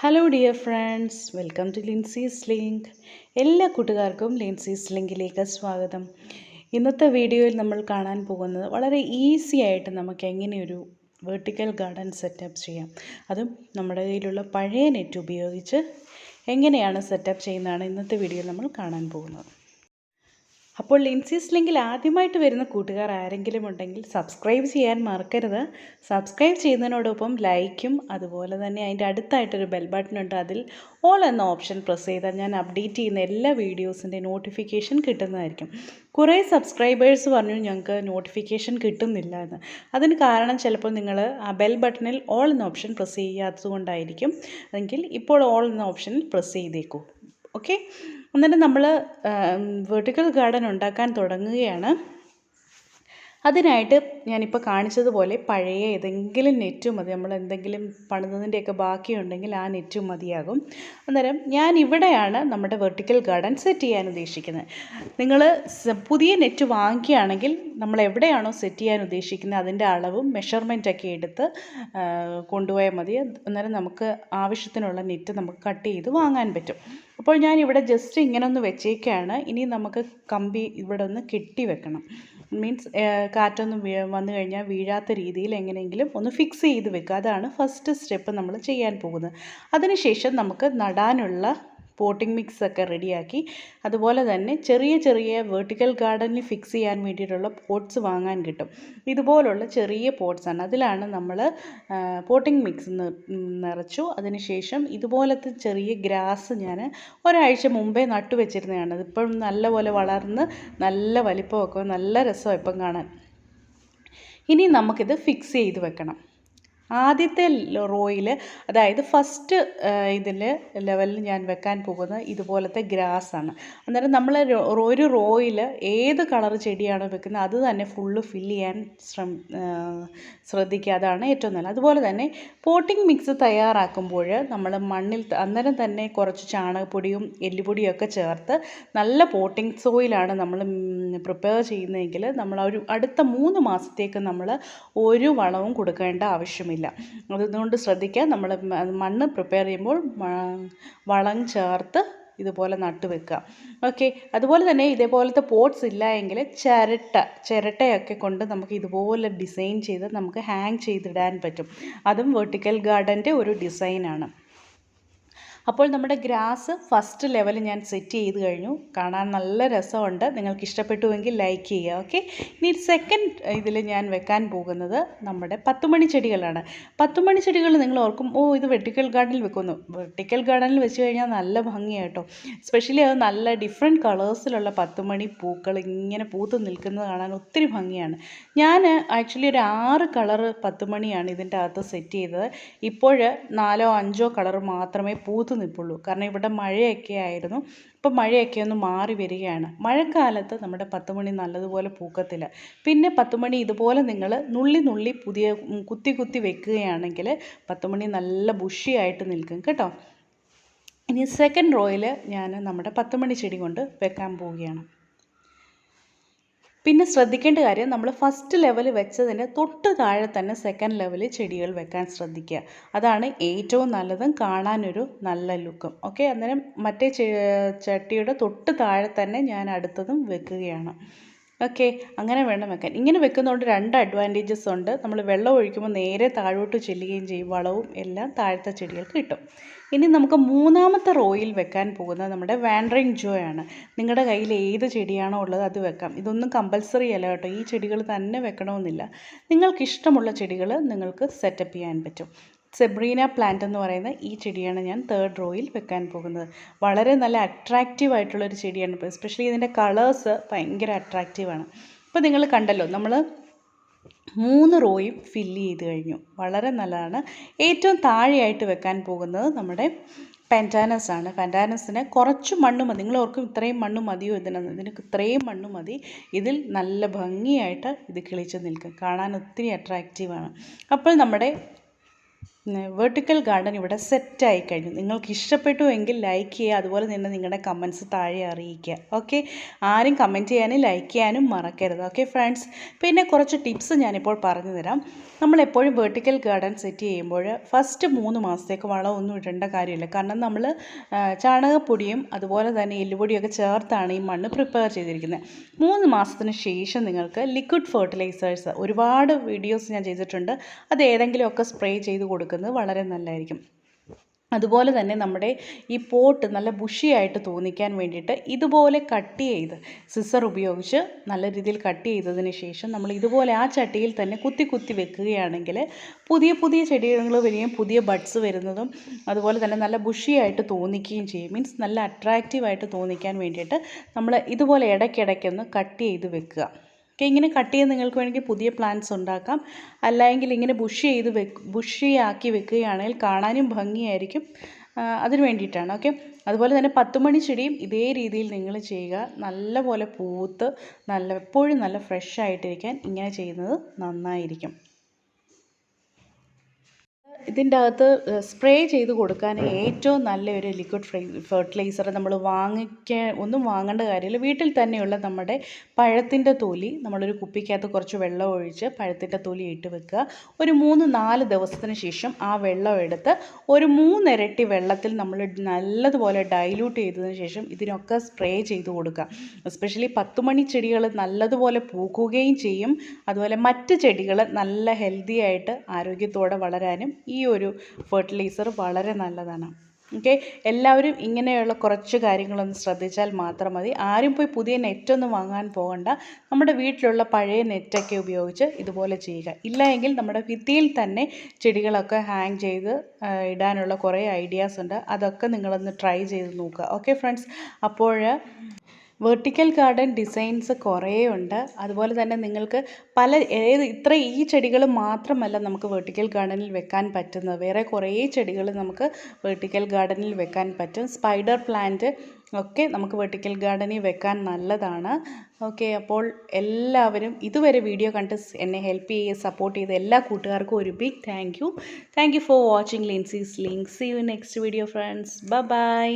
Hello dear friends, welcome to Linsy's link. എല്ലാ കൂട്ടുകാർക്കും ലിൻസീസ് ലിങ്കിലേക്ക് സ്വാഗതം. ഇന്നത്തെ വീഡിയോയിൽ നമ്മൾ കാണാൻ പോകുന്നത് വളരെ ഈസി ആയിട്ട് നമുക്ക് എങ്ങനെ ഒരു വെർട്ടിക്കൽ ഗാർഡൻ സെറ്റപ്പ് ചെയ്യാം, അതും നമ്മുടെ കയ്യിലുള്ള പഴയ നെറ്റ് ഉപയോഗിച്ച് എങ്ങനെയാണ് സെറ്റപ്പ് ചെയ്യുന്നതാണ് ഇന്നത്തെ വീഡിയോയിൽ നമ്മൾ കാണാൻ പോകുന്നത്. അപ്പോൾ ലിൻസീസ് ലിങ്കിൽ ആദ്യമായിട്ട് വരുന്ന കൂട്ടുകാർ ആരെങ്കിലും ഉണ്ടെങ്കിൽ സബ്സ്ക്രൈബ് ചെയ്യാൻ മറക്കരുത്. സബ്സ്ക്രൈബ് ചെയ്യുന്നതിനോടൊപ്പം ലൈക്കും, അതുപോലെ തന്നെ അതിൻ്റെ അടുത്തായിട്ടൊരു ബെൽ ബട്ടൺ ഉണ്ട്, അതിൽ ഓൾ എന്ന ഓപ്ഷൻ പ്രസ് ചെയ്താൽ ഞാൻ അപ്ഡേറ്റ് ചെയ്യുന്ന എല്ലാ വീഡിയോസിൻ്റെ നോട്ടിഫിക്കേഷൻ കിട്ടുന്നതായിരിക്കും. കുറേ സബ്സ്ക്രൈബേഴ്സ് പറഞ്ഞു ഞങ്ങൾക്ക് നോട്ടിഫിക്കേഷൻ കിട്ടുന്നില്ല എന്ന്. അതിന് കാരണം ചിലപ്പോൾ നിങ്ങൾ ആ ബെൽ ബട്ടണിൽ ഓൾ എന്ന ഓപ്ഷൻ പ്രസ് ചെയ്യാത്തത് കൊണ്ടായിരിക്കും. എങ്കിൽ ഇപ്പോൾ ഓൾ എന്ന ഓപ്ഷനിൽ പ്രസ് ചെയ്തേക്കൂ. ഓക്കെ, എന്നിട്ട് നമ്മൾ വെർട്ടിക്കൽ ഗാർഡൻ ഉണ്ടാക്കാൻ തുടങ്ങുകയാണ്. അതിനായിട്ട് ഞാനിപ്പോൾ കാണിച്ചതുപോലെ പഴയ ഏതെങ്കിലും നെറ്റ് മതി. നമ്മൾ എന്തെങ്കിലും പണിതതിൻ്റെയൊക്കെ ബാക്കിയുണ്ടെങ്കിൽ ആ നെറ്റ് മതിയാകും. അന്നേരം ഞാൻ ഇവിടെയാണ് നമ്മുടെ വെർട്ടിക്കൽ ഗാർഡൻ സെറ്റ് ചെയ്യാൻ ഉദ്ദേശിക്കുന്നത്. നിങ്ങൾ പുതിയ നെറ്റ് വാങ്ങിക്കുകയാണെങ്കിൽ നമ്മൾ എവിടെയാണോ സെറ്റ് ചെയ്യാൻ ഉദ്ദേശിക്കുന്നത് അതിൻ്റെ അളവും മെഷർമെൻറ്റൊക്കെ എടുത്ത് കൊണ്ടുപോയാൽ മതി. അന്നേരം നമുക്ക് ആവശ്യത്തിനുള്ള നെറ്റ് നമുക്ക് കട്ട് ചെയ്ത് വാങ്ങാൻ പറ്റും. അപ്പോൾ ഞാൻ ഇവിടെ ജസ്റ്റ് ഇങ്ങനെ ഒന്ന് വെച്ചേക്കാണ്. ഇനി നമുക്ക് കമ്പി ഇവിടെ ഒന്ന് കെട്ടി വെക്കണം. മീൻസ് കാറ്റൊന്നും വന്നു കഴിഞ്ഞാൽ വീഴാത്ത രീതിയിൽ എങ്ങനെയെങ്കിലും ഒന്ന് ഫിക്സ് ചെയ്ത് വെക്കുക. അതാണ് ഫസ്റ്റ് സ്റ്റെപ്പ് നമ്മൾ ചെയ്യാൻ പോകുന്നത്. അതിനുശേഷം നമുക്ക് നടാനുള്ള പോട്ടിംഗ് മിക്സ് ഒക്കെ റെഡിയാക്കി, അതുപോലെ തന്നെ ചെറിയ ചെറിയ വെർട്ടിക്കൽ ഗാർഡനിൽ ഫിക്സ് ചെയ്യാൻ വേണ്ടിയിട്ടുള്ള പോട്ട്സ് വാങ്ങാൻ കിട്ടും. ഇതുപോലുള്ള ചെറിയ പോട്ട്സാണ്. അതിലാണ് നമ്മൾ പോട്ടിംഗ് മിക്സ് നിറച്ചു. അതിനുശേഷം ഇതുപോലത്തെ ചെറിയ ഗ്രാസ് ഞാൻ ഒരാഴ്ച മുമ്പേ നട്ടു വെച്ചിരുന്നതാണ്. അതിപ്പം നല്ലപോലെ വളർന്ന് നല്ല വലിപ്പമൊക്കെ നല്ല രസമാണ് ഇപ്പം കാണാൻ. ഇനി നമുക്കിത് ഫിക്സ് ചെയ്ത് വെക്കണം. ആദ്യത്തെ റോയിൽ, അതായത് ഫസ്റ്റ് ലെവലിൽ ഞാൻ വെക്കാൻ പോകുന്നത് ഇതുപോലത്തെ ഗ്രാസാണ്. അന്നേരം നമ്മൾ ഒരു റോയിൽ ഏത് കളർ ചെടിയാണോ വെക്കുന്നത് അത് തന്നെ ഫുള്ള് ഫില്ല് ചെയ്യാൻ ശ്രദ്ധിക്കുക. അതാണ് ഏറ്റവും നല്ലത്. അതുപോലെ തന്നെ പോട്ടിംഗ് മിക്സ് തയ്യാറാക്കുമ്പോൾ നമ്മൾ മണ്ണിൽ അന്നേരം തന്നെ കുറച്ച് ചാണകപ്പൊടിയും എല്ലുപൊടിയും ഒക്കെ ചേർത്ത് നല്ല പോട്ടിംഗ് സോയിലാണ് നമ്മൾ പ്രിപ്പയർ ചെയ്യുന്നതെങ്കിൽ നമ്മൾ ഒരു അടുത്ത 3 മാസത്തേക്ക് നമ്മൾ ഒരു വളവും കൊടുക്കേണ്ട ആവശ്യമില്ല. അതുകൊണ്ട് ശ്രദ്ധിക്കുക, നമ്മൾ മണ്ണ് പ്രിപ്പയർ ചെയ്യുമ്പോൾ വളം ചേർത്ത് ഇതുപോലെ നട്ടു വെക്കുക. ഓക്കെ, അതുപോലെ തന്നെ ഇതേപോലത്തെ പോട്ട്സ് ഇല്ല എങ്കിൽ ചിരട്ടയൊക്കെ കൊണ്ട് നമുക്ക് ഇതുപോലെ ഡിസൈൻ ചെയ്ത് നമുക്ക് ഹാങ് ചെയ്തിടാൻ പറ്റും. അതും വെർട്ടിക്കൽ ഗാർഡൻ്റെ ഒരു ഡിസൈനാണ്. അപ്പോൾ നമ്മുടെ ഗ്രാസ് ഫസ്റ്റ് ലെവൽ ഞാൻ സെറ്റ് ചെയ്ത് കഴിഞ്ഞു. കാണാൻ നല്ല രസമുണ്ട്. നിങ്ങൾക്ക് ഇഷ്ടപ്പെട്ടുവെങ്കിൽ ലൈക്ക് ചെയ്യുക. ഓക്കെ, ഇനി സെക്കൻഡ് ഞാൻ വെക്കാൻ പോകുന്നത് നമ്മുടെ 10 മണി ചെടികളാണ്. 10 മണി ചെടികൾ നിങ്ങൾ ഓർക്കും, ഇത് വെർട്ടിക്കൽ ഗാർഡനിൽ വെക്കുന്നു. വെർട്ടിക്കൽ ഗാർഡനിൽ വെച്ച് കഴിഞ്ഞാൽ നല്ല ഭംഗിയാണ് കേട്ടോ. സ്പെഷ്യലി അത് നല്ല ഡിഫറെൻറ്റ് കളേഴ്സിലുള്ള 10 മണി പൂക്കൾ ഇങ്ങനെ പൂത്ത് നിൽക്കുന്നത് കാണാൻ ഒത്തിരി ഭംഗിയാണ്. ഞാൻ ആക്ച്വലി ഒരു 6 കളർ 10 മണിയാണ് ഇതിൻ്റെ അകത്ത് സെറ്റ് ചെയ്തത്. ഇപ്പോൾ 4 5 കളർ മാത്രമേ പൂത്ത് നിൽപ്പുള്ളൂ. കാരണം ഇവിടെ മഴയൊക്കെ ആയിരുന്നു. ഇപ്പം മഴയൊക്കെ ഒന്ന് മാറി വരികയാണ്. മഴക്കാലത്ത് നമ്മുടെ 10 മണി നല്ലതുപോലെ പൂക്കത്തില്ല. പിന്നെ 10 മണി ഇതുപോലെ നിങ്ങൾ നുള്ളി പുതിയ കുത്തി വെക്കുകയാണെങ്കിൽ 10 മണി നല്ല ബുഷിയായിട്ട് നിൽക്കും കേട്ടോ. ഇനി സെക്കൻഡ് റോയിൽ ഞാൻ നമ്മുടെ 10 മണി ചെടി കൊണ്ട് വെക്കാൻ പോവുകയാണ്. പിന്നെ ശ്രദ്ധിക്കേണ്ട കാര്യം, നമ്മൾ ഫസ്റ്റ് ലെവൽ വെച്ചതിൻ്റെ തൊട്ട് താഴെ തന്നെ സെക്കൻഡ് ലെവലിൽ ചെടികൾ വെക്കാൻ ശ്രദ്ധിക്കുക. അതാണ് ഏറ്റവും നല്ലതും കാണാനൊരു നല്ല ലുക്കും. ഓക്കെ, അന്നേരം മറ്റേ ചട്ടിയുടെ തൊട്ട് താഴെ തന്നെ ഞാൻ അടുത്തതും വെക്കുകയാണ്. ഓക്കെ, അങ്ങനെ വേണം വെക്കാൻ. ഇങ്ങനെ വെക്കുന്നതുകൊണ്ട് 2 അഡ്വാൻറ്റേജസ് ഉണ്ട്. നമ്മൾ വെള്ളം ഒഴിക്കുമ്പോൾ നേരെ താഴോട്ട് ചെല്ലുകയും ചെയ്യും, വളവും എല്ലാം താഴത്തെ ചെടികൾക്ക് കിട്ടും. ഇനി നമുക്ക് മൂന്നാമത്തെ റോയിൽ വെക്കാൻ പോകുന്നത് നമ്മുടെ വാൻഡറിങ് ജോയാണ്. നിങ്ങളുടെ കയ്യിൽ ഏത് ചെടിയാണോ ഉള്ളത് അത് വെക്കാം. ഇതൊന്നും കമ്പൽസറി അല്ല കേട്ടോ, ഈ ചെടികൾ തന്നെ വെക്കണമെന്നില്ല. നിങ്ങൾക്കിഷ്ടമുള്ള ചെടികൾ നിങ്ങൾക്ക് സെറ്റപ്പ് ചെയ്യാൻ പറ്റും. സെബ്രീന പ്ലാന്റ് എന്ന് പറയുന്ന ഈ ചെടിയാണ് ഞാൻ 3rd റോയിൽ വെക്കാൻ പോകുന്നത്. വളരെ നല്ല അട്രാക്റ്റീവ് ആയിട്ടുള്ളൊരു ചെടിയാണ്. എസ്പെഷ്യലി ഇതിൻ്റെ കളേഴ്സ് ഭയങ്കര അട്രാക്റ്റീവാണ്. ഇപ്പോൾ നിങ്ങൾ കണ്ടല്ലോ, നമ്മൾ 3 റോയും ഫില്ല് ചെയ്ത് കഴിഞ്ഞു. വളരെ നല്ലതാണ്. ഏറ്റവും താഴെയായിട്ട് വെക്കാൻ പോകുന്നത് നമ്മുടെ പെൻറ്റാനസ് ആണ്. പെൻറ്റാനസിന് കുറച്ച് മണ്ണ് മതി. നിങ്ങൾ ഓർക്കും ഇത്രയും മണ്ണ് മതിയോ ഇതിന് ഇത്രയും മണ്ണ് മതി. ഇതിൽ നല്ല ഭംഗിയായിട്ട് ഇത് കിളിച്ച് നിൽക്കും. കാണാൻ ഒത്തിരി അട്രാക്റ്റീവാണ്. അപ്പോൾ നമ്മുടെ വെർട്ടിക്കൽ ഗാർഡൻ ഇവിടെ സെറ്റായി കഴിഞ്ഞു. നിങ്ങൾക്ക് ഇഷ്ടപ്പെട്ടു എങ്കിൽ ലൈക്ക് ചെയ്യുക, അതുപോലെ തന്നെ നിങ്ങളുടെ കമൻറ്റ്സ് താഴെ അറിയിക്കുക. ഓക്കെ, ആരും കമൻറ്റ് ചെയ്യാനും ലൈക്ക് ചെയ്യാനും മറക്കരുത്. ഓക്കെ ഫ്രണ്ട്സ്, പിന്നെ കുറച്ച് ടിപ്സ് ഞാനിപ്പോൾ പറഞ്ഞു തരാം. നമ്മളെപ്പോഴും വെർട്ടിക്കൽ ഗാർഡൻ സെറ്റ് ചെയ്യുമ്പോൾ ഫസ്റ്റ് 3 മാസത്തേക്ക് വളമൊന്നും ഇടേണ്ട കാര്യമില്ല. കാരണം നമ്മൾ ചാണകപ്പൊടിയും അതുപോലെ തന്നെ എല്ലുപൊടിയൊക്കെ ചേർത്താണ് ഈ മണ്ണ് പ്രിപ്പയർ ചെയ്തിരിക്കുന്നത്. 3 മാസത്തിന് ശേഷം നിങ്ങൾക്ക് ലിക്വിഡ് ഫെർട്ടിലൈസേഴ്സ് ഒരുപാട് വീഡിയോസ് ഞാൻ ചെയ്തിട്ടുണ്ട്, അത് ഏതെങ്കിലുമൊക്കെ സ്പ്രേ ചെയ്ത് കൊടുക്കുന്നത് വളരെ നല്ലതായിരിക്കും. അതുപോലെ തന്നെ നമ്മുടെ ഈ പോട്ട് നല്ല ബുഷിയായിട്ട് തോന്നിക്കാൻ വേണ്ടിയിട്ട് ഇതുപോലെ കട്ട് ചെയ്ത് സിസർ ഉപയോഗിച്ച് നല്ല രീതിയിൽ കട്ട് ചെയ്തതിന് ശേഷം നമ്മൾ ഇതുപോലെ ആ ചട്ടിയിൽ തന്നെ കുത്തി കുത്തി വെക്കുകയാണെങ്കിൽ പുതിയ പുതിയ ചെടികൾ വരികയും പുതിയ ബഡ്സ് വരുന്നതും അതുപോലെ തന്നെ നല്ല ബുഷിയായിട്ട് തോന്നിക്കുകയും ചെയ്യും. മീൻസ് നല്ല അട്രാക്റ്റീവായിട്ട് തോന്നിക്കാൻ വേണ്ടിയിട്ട് നമ്മൾ ഇതുപോലെ ഇടയ്ക്കിടയ്ക്കൊന്ന് കട്ട് ചെയ്ത് വെക്കുക. ഇങ്ങനെ കട്ട് ചെയ്ത് നിങ്ങൾക്ക് വേണമെങ്കിൽ പുതിയ പ്ലാന്റ്സ് ഉണ്ടാക്കാം. അല്ലെങ്കിൽ ഇങ്ങനെ ബുഷിയാക്കി വെക്കുകയാണെങ്കിൽ കാണാനും ഭംഗിയായിരിക്കും. അതിന് വേണ്ടിയിട്ടാണ്. ഓക്കെ, അതുപോലെ തന്നെ 10 മണി ചെടിയും ഇതേ രീതിയിൽ നിങ്ങൾ ചെയ്യുക. നല്ലപോലെ പൂത്ത് എപ്പോഴും നല്ല ഫ്രഷ് ആയിട്ടിരിക്കാൻ ഇങ്ങനെ ചെയ്യുന്നത് നന്നായിരിക്കും. ഇതിൻ്റെ അകത്ത് സ്പ്രേ ചെയ്ത് കൊടുക്കാൻ ഏറ്റവും നല്ലൊരു ലിക്വിഡ് ഫെർട്ടിലൈസർ നമ്മൾ ഒന്നും വാങ്ങേണ്ട കാര്യമില്ല. വീട്ടിൽ തന്നെയുള്ള നമ്മുടെ പഴത്തിൻ്റെ തൊലി നമ്മളൊരു കുപ്പിക്കകത്ത് കുറച്ച് വെള്ളം ഒഴിച്ച് പഴത്തിൻ്റെ തൊലി ഇട്ട് വെക്കുക. ഒരു 3-4 ദിവസത്തിന് ശേഷം ആ വെള്ളം എടുത്ത് ഒരു 3 ഇരട്ടി വെള്ളത്തിൽ നമ്മൾ നല്ലതുപോലെ ഡൈല്യൂട്ട് ചെയ്തതിന് ശേഷം ഇതിനൊക്കെ സ്പ്രേ ചെയ്ത് കൊടുക്കുക. എസ്പെഷ്യലി 10 മണി ചെടികൾ നല്ലതുപോലെ പൂക്കുകയും ചെയ്യും. അതുപോലെ മറ്റ് ചെടികൾ നല്ല ഹെൽത്തി ആയിട്ട് ആരോഗ്യത്തോടെ വളരാനും ഈ ഒരു ഫെർട്ടിലൈസർ വളരെ നല്ലതാണ്. ഓക്കെ, എല്ലാവരും ഇങ്ങനെയുള്ള കുറച്ച് കാര്യങ്ങളൊന്ന് ശ്രദ്ധിച്ചാൽ മാത്രം മതി. ആരും പോയി പുതിയ നെറ്റൊന്നും വാങ്ങാൻ പോകണ്ട. നമ്മുടെ വീട്ടിലുള്ള പഴയ നെറ്റൊക്കെ ഉപയോഗിച്ച് ഇതുപോലെ ചെയ്യുക. ഇല്ല എങ്കിൽ നമ്മുടെ ഭിത്തിയിൽ തന്നെ ചെടികളൊക്കെ ഹാങ് ചെയ്ത് ഇടാനുള്ള കുറേ ഐഡിയാസ് ഉണ്ട്. അതൊക്കെ നിങ്ങളൊന്ന് ട്രൈ ചെയ്ത് നോക്കുക. ഓക്കെ ഫ്രണ്ട്സ്, അപ്പോൾ വെർട്ടിക്കൽ ഗാർഡൻ ഡിസൈൻസ് കുറേ ഉണ്ട്. അതുപോലെ തന്നെ നിങ്ങൾക്ക് ഈ ചെടികൾ മാത്രമല്ല നമുക്ക് വെർട്ടിക്കൽ ഗാർഡനിൽ വെക്കാൻ പറ്റുന്നത്. വേറെ കുറേ ചെടികൾ നമുക്ക് വെർട്ടിക്കൽ ഗാർഡനിൽ വെക്കാൻ പറ്റും. സ്പൈഡർ പ്ലാന്റ് ഒക്കെ നമുക്ക് വെർട്ടിക്കൽ ഗാർഡനിൽ വെക്കാൻ നല്ലതാണ്. ഓക്കെ, അപ്പോൾ എല്ലാവരും ഇതുവരെ വീഡിയോ കണ്ട് എന്നെ ഹെൽപ്പ് ചെയ്യുക സപ്പോർട്ട് ചെയ്ത എല്ലാ കൂട്ടുകാർക്കും ഒരു big thank you for watching Linsy's link. See you next video friends. By.